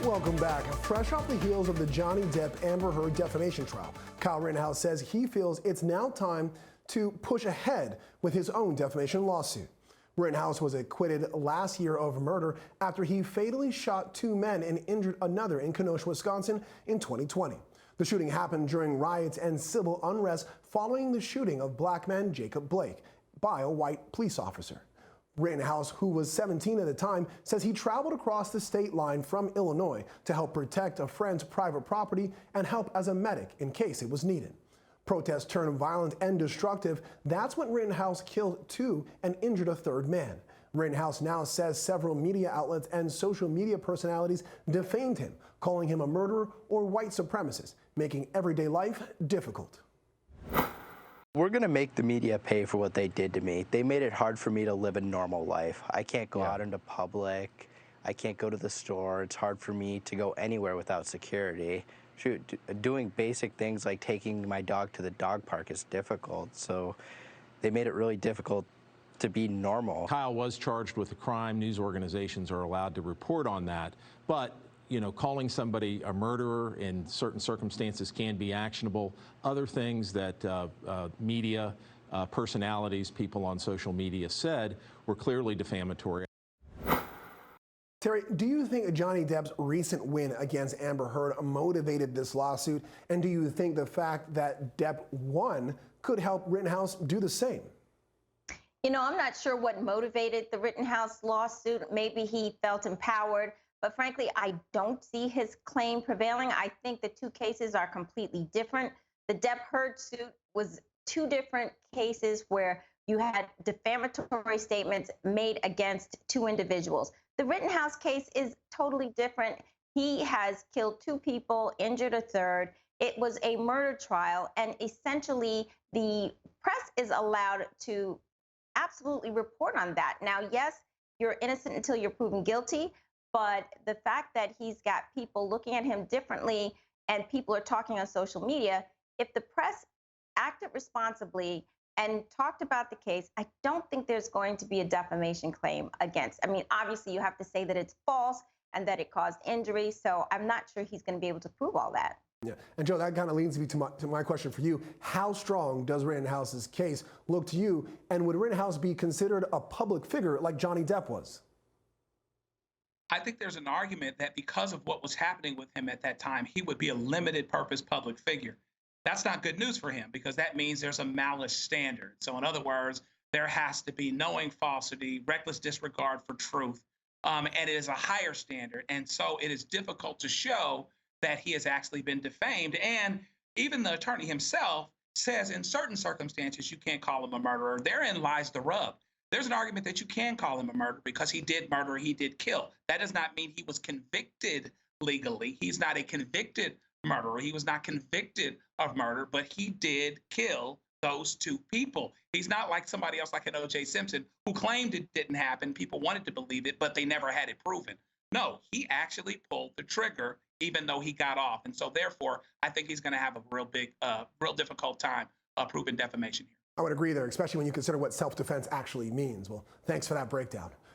Welcome back. Fresh off the heels of the Johnny Depp Amber Heard defamation trial, Kyle Rittenhouse says he feels it's now time to push ahead with his own defamation lawsuit. Rittenhouse was acquitted last year of murder after he fatally shot 2 men and injured another in Kenosha, Wisconsin in 2020. The shooting happened during riots and civil unrest following the shooting of black man Jacob Blake by a white police officer. Rittenhouse, who was 17 at the time, says he traveled across the state line from Illinois to help protect a friend's private property and help as a medic in case it was needed. Protests turned violent and destructive. That's when Rittenhouse killed 2 and injured a 3rd man. Rittenhouse now says several media outlets and social media personalities defamed him, calling him a murderer or white supremacist, making everyday life difficult. We're going to make the media pay for what they did to me. They made it hard for me to live a normal life. I can't go out into public. I can't go to the store. It's hard for me to go anywhere without security. Shoot, doing basic things like taking my dog to the dog park is difficult. So they made it really difficult to be normal. Kyle was charged with a crime. News organizations are allowed to report on that. But you know, calling somebody a murderer in certain circumstances can be actionable. Other things that media personalities, people on social media said were clearly defamatory. Terry, do you think Johnny Depp's recent win against Amber Heard motivated this lawsuit? And do you think the fact that Depp won could help Rittenhouse do the same? You know, I'm not sure what motivated the Rittenhouse lawsuit. Maybe he felt empowered. But frankly, I don't see his claim prevailing. I think the 2 cases are completely different. The Depp Heard suit was 2 different cases where you had defamatory statements made against 2 individuals. The Rittenhouse case is totally different. He has killed 2 people, injured a 3rd. It was a murder trial, and essentially the press is allowed to absolutely report on that. Now, yes, you're innocent until you're proven guilty. But the fact that he's got people looking at him differently and people are talking on social media, if the press acted responsibly and talked about the case, I don't think there's going to be a defamation claim against. I mean, obviously, you have to say that it's false and that it caused injury. So I'm not sure he's going to be able to prove all that. Yeah, and Joe, that kind of leads me to my question for you. How strong does Rittenhouse's case look to you? And would Rittenhouse be considered a public figure like Johnny Depp was? I think there's an argument that because of what was happening with him at that time, he would be a limited purpose public figure. That's not good news for him because that means there's a malice standard. So in other words, there has to be knowing falsity, reckless disregard for truth, and it is a higher standard. And so it is difficult to show that he has actually been defamed. And even the attorney himself says in certain circumstances, you can't call him a murderer. Therein lies the rub. There's an argument that you can call him a murderer because he did murder, he did kill. That does not mean he was convicted legally. He's not a convicted murderer. He was not convicted of murder, but he did kill those 2 people. He's not like somebody else like an O.J. Simpson who claimed it didn't happen. People wanted to believe it, but they never had it proven. No, he actually pulled the trigger, even though he got off. And so therefore, I think he's going to have a real difficult time proving defamation here. I would agree there, especially when you consider what self-defense actually means. Well, thanks for that breakdown.